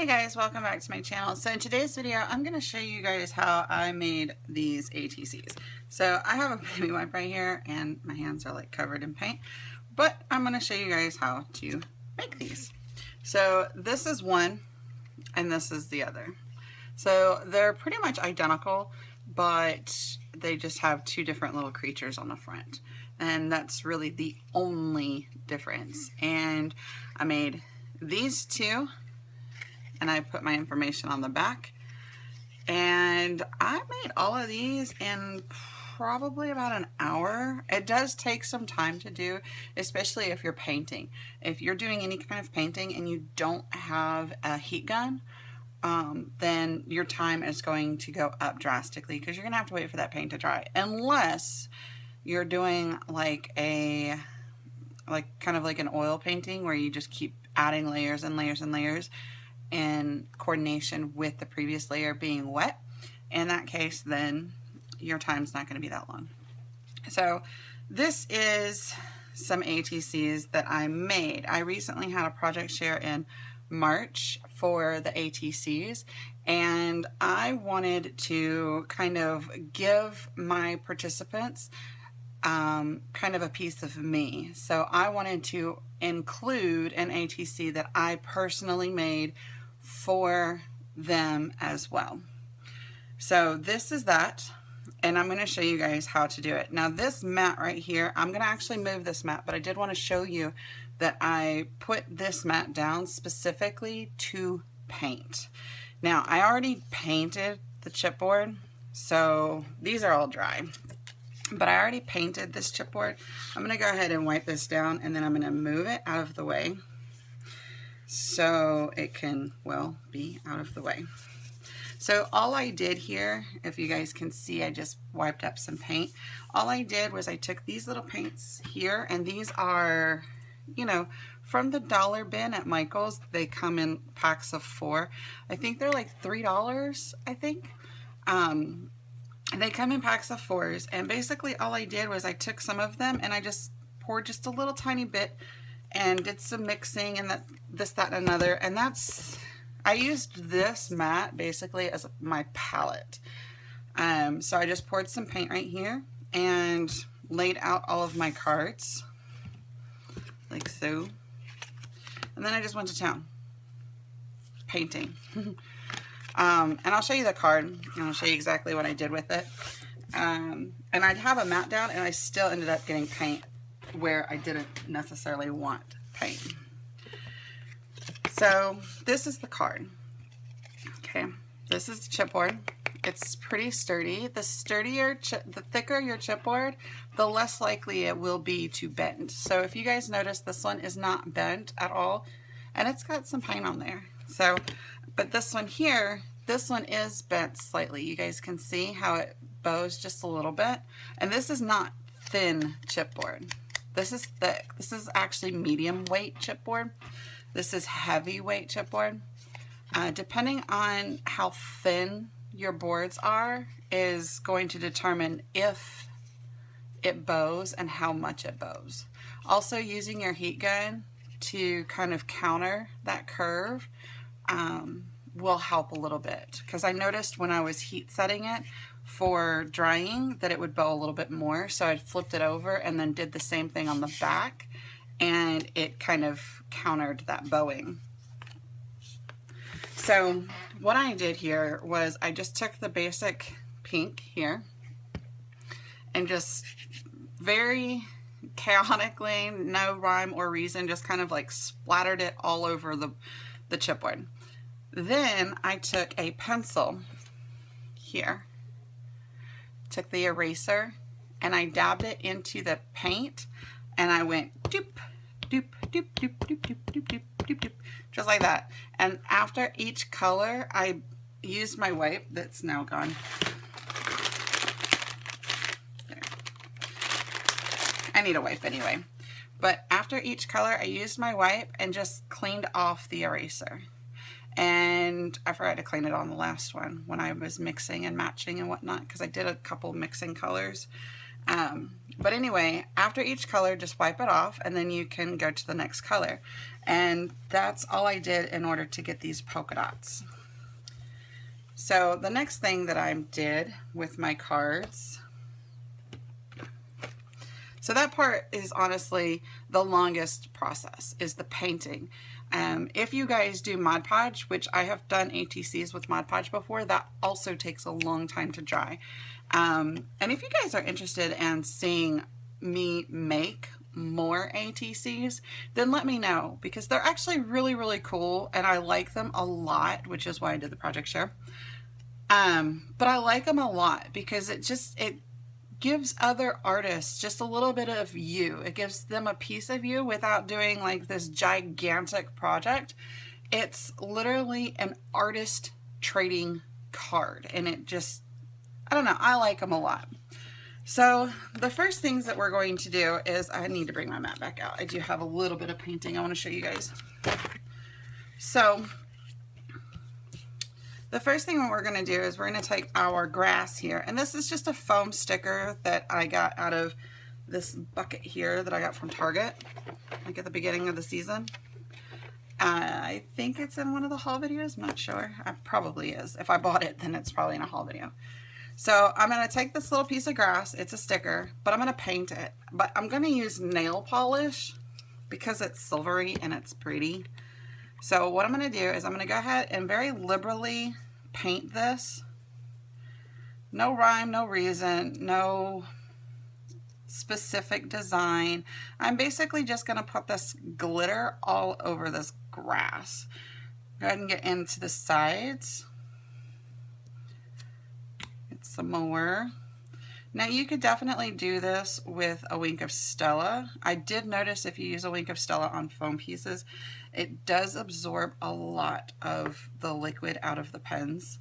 Hey guys, welcome back to my channel. So in today's video, I'm going to show you guys how I made these ATCs. So I have a baby wipe right here and my hands are like covered in paint, but I'm going to show you guys how to make these. So this is one and this is the other. So they're pretty much identical, but they just have two different little creatures on the front. And that's really the only difference. And I made these two, and I put my information on the back, and I made all of these in probably about an hour. It does take some time to do, especially if you're painting. If you're doing any kind of painting and you don't have a heat gun, then your time is going to go up drastically because you're gonna have to wait for that paint to dry, unless you're doing like a kind of like an oil painting where you just keep adding layers and layers and layers in coordination with the previous layer being wet. In that case, then your time's not going to be that long. So this is some ATCs that I made. I recently had a project share in March for the ATCs, and I wanted to kind of give my participants kind of a piece of me. So I wanted to include an ATC that I personally made for them as well. So this is that, and I'm going to show you guys how to do it. Now this mat right here, I'm going to actually move this mat, but I did want to show you that I put this mat down specifically to paint. Now I already painted the chipboard, so these are all dry. But I already painted this chipboard. I'm going to go ahead and wipe this down, and then I'm going to move it out of the way so it can, well, be out of the way. So all I did here, if you guys can see, I just wiped up some paint. All I did was I took these little paints here, and these are, you know, from the dollar bin at Michael's. They come in packs of 4. I think they're like $3, I think. They come in packs of 4s, and basically all I did was I took some of them and I just poured just a little tiny bit and did some mixing and this, that, and another. And I used this mat basically as my palette. So I just poured some paint right here and laid out all of my cards like so. And then I just went to town painting. And I'll show you the card, and I'll show you exactly what I did with it. And I'd have a mat down, and I still ended up getting paint where I didn't necessarily want paint. So this is the card. Okay, this is the chipboard. It's pretty sturdy. The thicker your chipboard, the less likely it will be to bend. So if you guys notice, this one is not bent at all, and it's got some paint on there. So, but this one here, this one is bent slightly. You guys can see how it bows just a little bit. And this is not thin chipboard. This is thick. This is actually medium weight chipboard. This is heavy weight chipboard. Depending on how thin your boards are is going to determine if it bows and how much it bows. Also, using your heat gun to kind of counter that curve will help a little bit, because I noticed when I was heat setting it for drying that it would bow a little bit more, so I flipped it over and then did the same thing on the back, and it kind of countered that bowing. So what I did here was I just took the basic pink here and just very chaotically, no rhyme or reason, just kind of like splattered it all over the chipboard. Then I took a pencil here, took the eraser, and I dabbed it into the paint, and I went doop, doop, doop, doop, doop, doop, doop, doop, doop, doop, just like that. And after each color, I used my wipe that's now gone. There. I need a wipe anyway. But after each color, I used my wipe and just cleaned off the eraser. And I forgot to clean it on the last one when I was mixing and matching and whatnot, because I did a couple mixing colors. But anyway, after each color, just wipe it off and then you can go to the next color. And that's all I did in order to get these polka dots. So the next thing that I did with my cards, so that part is honestly the longest process, is the painting. If you guys do Mod Podge, which I have done ATCs with Mod Podge before, that also takes a long time to dry. And if you guys are interested in seeing me make more ATCs, then let me know, because they're actually really, really cool and I like them a lot, which is why I did the project share. But I like them a lot because it gives other artists just a little bit of you. It gives them a piece of you without doing like this gigantic project. It's literally an artist trading card, and it just, I don't know, I like them a lot. So the first things that we're going to do is, I need to bring my mat back out. I do have a little bit of painting I want to show you guys. So the first thing we're going to do is we're going to take our grass here, and this is just a foam sticker that I got out of this bucket here that I got from Target, like at the beginning of the season. I think it's in one of the haul videos, I'm not sure. It probably is. If I bought it, then it's probably in a haul video. So I'm going to take this little piece of grass, it's a sticker, but I'm going to paint it. But I'm going to use nail polish because it's silvery and it's pretty. So what I'm going to do is I'm going to go ahead and very liberally paint this. No rhyme, no reason, no specific design. I'm basically just going to put this glitter all over this grass. Go ahead and get into the sides. Get some more. Now you could definitely do this with a wink of Stella. I did notice if you use a wink of Stella on foam pieces, it does absorb a lot of the liquid out of the pens.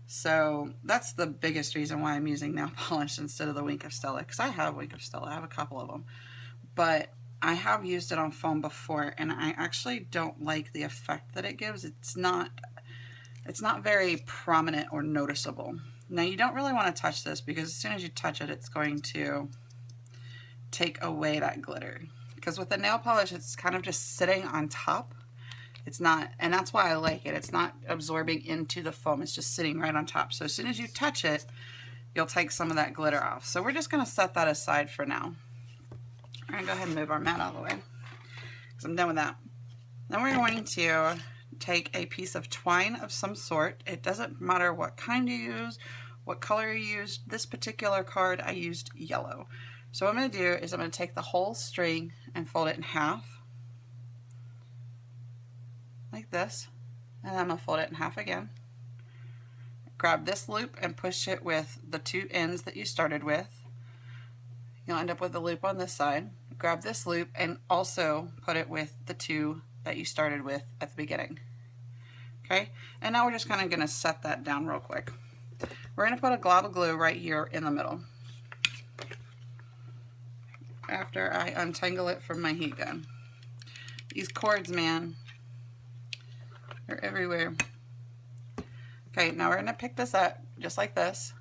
So that's the biggest reason why I'm using nail polish instead of the wink of Stella, because I have wink of Stella, I have a couple of them. But I have used it on foam before, and I actually don't like the effect that it gives. It's not very prominent or noticeable. Now you don't really want to touch this, because as soon as you touch it, it's going to take away that glitter. Because with the nail polish, it's kind of just sitting on top. It's not, and that's why I like it. It's not absorbing into the foam. It's just sitting right on top. So as soon as you touch it, you'll take some of that glitter off. So we're just going to set that aside for now. We're going to go ahead and move our mat out of the way, because I'm done with that. Then we're going to take a piece of twine of some sort. It doesn't matter what kind you use, what color you use. This particular card I used yellow. So what I'm going to do is I'm going to take the whole string and fold it in half, like this, and then I'm going to fold it in half again. Grab this loop and push it with the two ends that you started with. You'll end up with a loop on this side. Grab this loop and also put it with the two that you started with at the beginning. Okay, and now we're just kind of going to set that down real quick. We're going to put a glob of glue right here in the middle after I untangle it from my heat gun. These cords, man, they're everywhere. Okay, now we're going to pick this up just like this.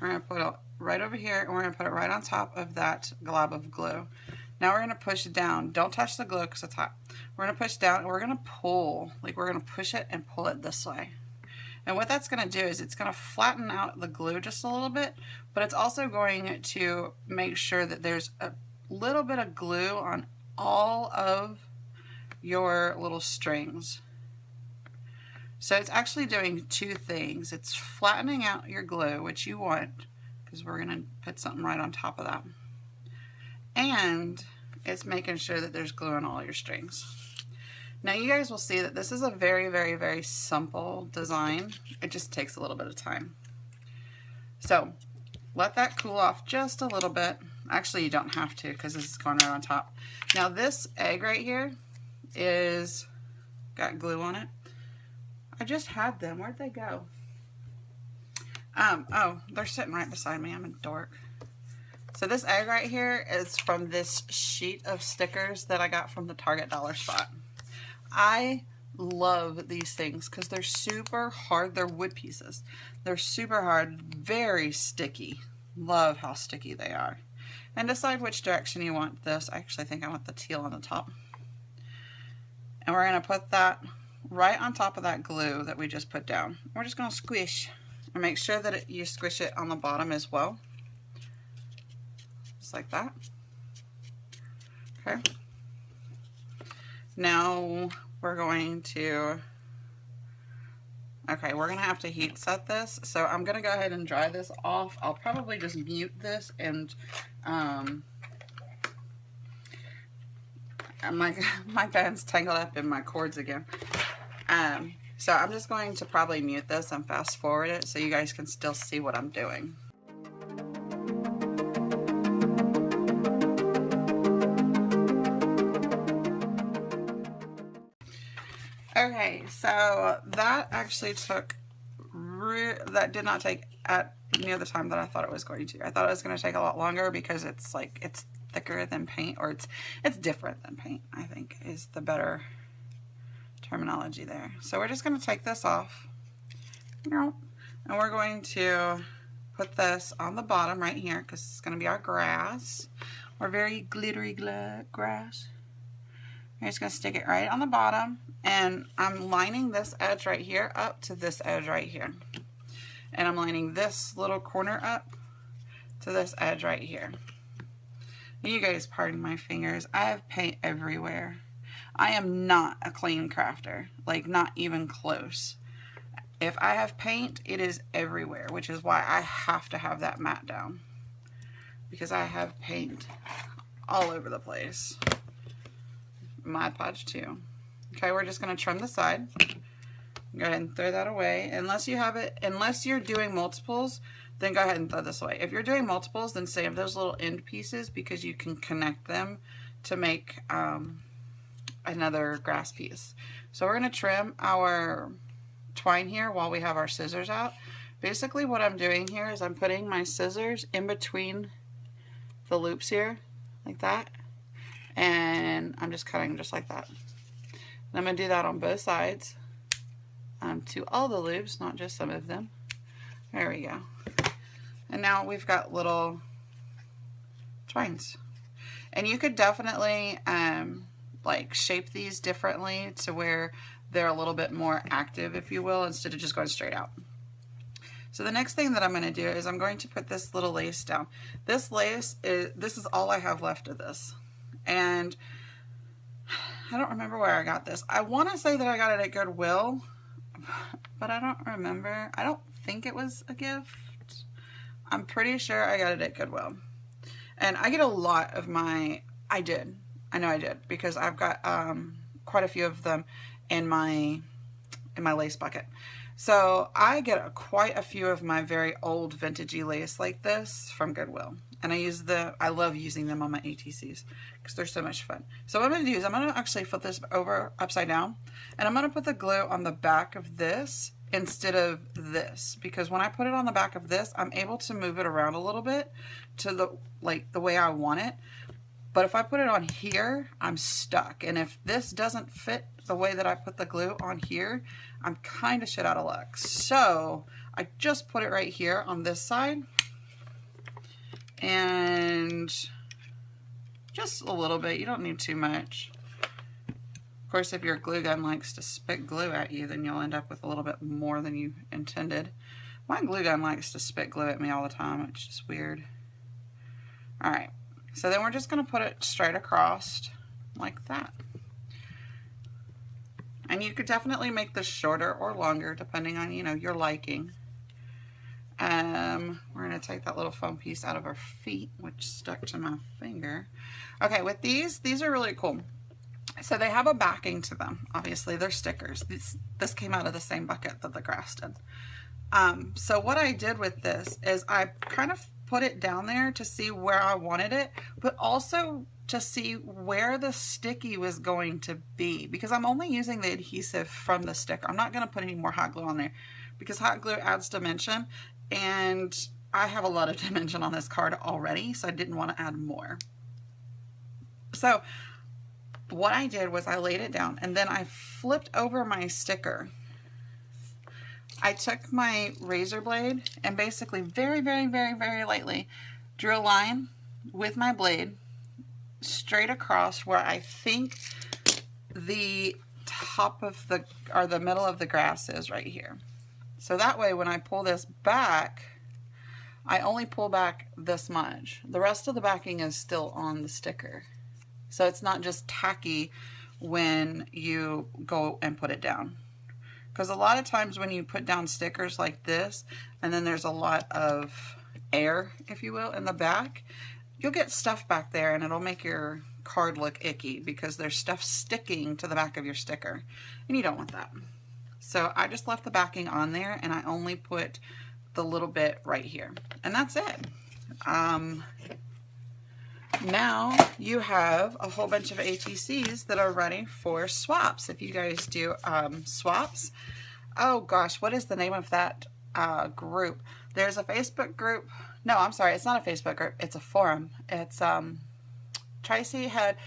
We're going to put it right over here, and we're going to put it right on top of that glob of glue. Now we're going to push it down. Don't touch the glue because it's hot. We're going to push down, and we're going to pull, like we're going to push it and pull it this way. And what that's going to do is it's going to flatten out the glue just a little bit, but it's also going to make sure that there's a little bit of glue on all of your little strings. So it's actually doing two things. It's flattening out your glue, which you want, because we're going to put something right on top of that. And it's making sure that there's glue on all your strings. Now you guys will see that this is a very, very, very simple design. It just takes a little bit of time. So let that cool off just a little bit. Actually, you don't have to, because this is going right on top. Now this egg right here is got glue on it. I just had them. Where'd they go? Oh, they're sitting right beside me. I'm a dork. So this egg right here is from this sheet of stickers that I got from the Target dollar spot. I love these things because they're super hard. They're wood pieces. They're super hard, very sticky. Love how sticky they are. and decide which direction you want this. I actually think I want the teal on the top. And we're going to put that right on top of that glue that we just put down. We're just going to squish, and make sure that you squish it on the bottom as well. Just like that. Okay. Now we're going to, we're going to have to heat set this. So I'm going to go ahead and dry this off. I'll probably just mute this and my pen's tangled up in my cords again. So I'm just going to probably mute this and fast forward it so you guys can still see what I'm doing. Okay, so that actually took, that did not take at near the time that I thought it was going to. I thought it was going to take a lot longer because it's like, it's thicker than paint, or it's different than paint, I think is the better terminology there. So we're just going to take this off, and we're going to put this on the bottom right here because it's going to be our grass, our very glittery grass. I'm just going to stick it right on the bottom, and I'm lining this edge right here up to this edge right here. And I'm lining this little corner up to this edge right here. You guys pardon my fingers. I have paint everywhere. I am not a clean crafter, like not even close. If I have paint, it is everywhere, which is why I have to have that mat down, because I have paint all over the place. Mod Podge too. Okay, we're just going to trim the side. Go ahead and throw that away. Unless you have it, unless you're doing multiples, then go ahead and throw this away. If you're doing multiples, then save those little end pieces because you can connect them to make another grass piece. So we're going to trim our twine here while we have our scissors out. Basically what I'm doing here is I'm putting my scissors in between the loops here, like that. And I'm just cutting just like that. And I'm going to do that on both sides to all the loops, not just some of them. There we go. And now we've got little twines. And you could definitely like shape these differently to where they're a little bit more active, if you will, instead of just going straight out. So the next thing that I'm going to do is I'm going to put this little lace down. This lace this is all I have left of this. And I don't remember where I got this. I want to say that I got it at Goodwill, but I don't remember. I don't think it was a gift. I'm pretty sure I got it at Goodwill. And I get a lot of my, I know I did, because I've got quite a few of them in my lace bucket. So I get quite a few of my very old vintagey lace like this from Goodwill. And I love using them on my ATCs because they're so much fun. So what I'm going to do is I'm going to actually flip this over upside down, and I'm going to put the glue on the back of this instead of this, because when I put it on the back of this, I'm able to move it around a little bit to the way I want it. But if I put it on here, I'm stuck. And if this doesn't fit the way that I put the glue on here, I'm kind of shit out of luck. So I just put it right here on this side. And just a little bit. You don't need too much. Of course, if your glue gun likes to spit glue at you, then you'll end up with a little bit more than you intended. My glue gun likes to spit glue at me all the time. It's just weird. Alright. So then we're just going to put it straight across like that. And you could definitely make this shorter or longer depending on, your liking. We're going to take that little foam piece out of our feet, which stuck to my finger. Okay, with these are really cool. So they have a backing to them. Obviously, they're stickers. This came out of the same bucket that the grass did. So what I did with this is I kind of put it down there to see where I wanted it, but also to see where the sticky was going to be, because I'm only using the adhesive from the sticker. I'm not going to put any more hot glue on there because hot glue adds dimension, and I have a lot of dimension on this card already, so I didn't want to add more. So what I did was I laid it down, and then I flipped over my sticker. I took my razor blade and basically very, very, very, very lightly drew a line with my blade straight across where I think the top of the, or the middle of the grass is right here. So that way when I pull this back, I only pull back this much. The rest of the backing is still on the sticker. So it's not just tacky when you go and put it down. Because a lot of times when you put down stickers like this, and then there's a lot of air, if you will, in the back, you'll get stuff back there and it'll make your card look icky because there's stuff sticking to the back of your sticker. And you don't want that. So I just left the backing on there and I only put the little bit right here. And that's it. Now you have a whole bunch of ATCs that are ready for swaps. If you guys do swaps, oh gosh, what is the name of that group? There's a Facebook group. No, I'm sorry, it's not a Facebook group. It's a forum. It's Tracy had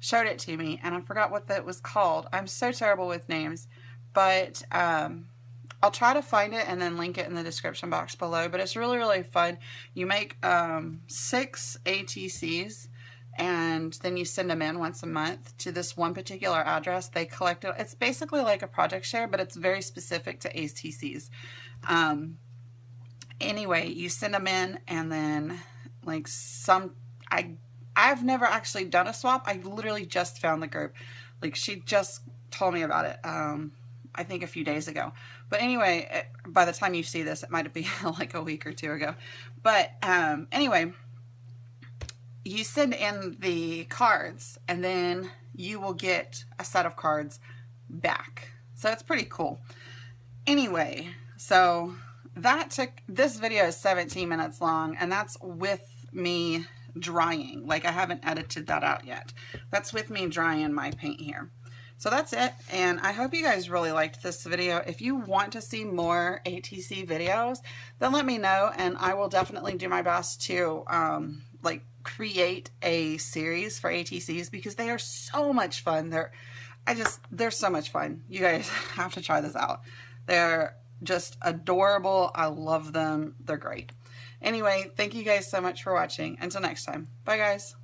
showed it to me, and I forgot what that was called. I'm so terrible with names, but I'll try to find it and then link it in the description box below. But it's really, really fun. You make 6 ATCs, and then you send them in once a month to this one particular address. They collect it. It's basically like a project share, but it's very specific to ATCs. Anyway, you send them in, and then like I've never actually done a swap. I literally just found the group. Like, she just told me about it, I think a few days ago. But anyway, by the time you see this, it might be like a week or 2 ago. But anyway, you send in the cards, and then you will get a set of cards back. So it's pretty cool. Anyway, so this video is 17 minutes long, and that's with me drying. Like, I haven't edited that out yet. That's with me drying my paint here. So that's it, and I hope you guys really liked this video. If you want to see more ATC videos, then let me know, and I will definitely do my best to like create a series for ATCs, because they are so much fun. They're so much fun. You guys have to try this out. They're just adorable. I love them. They're great. Anyway, thank you guys so much for watching. Until next time. Bye, guys.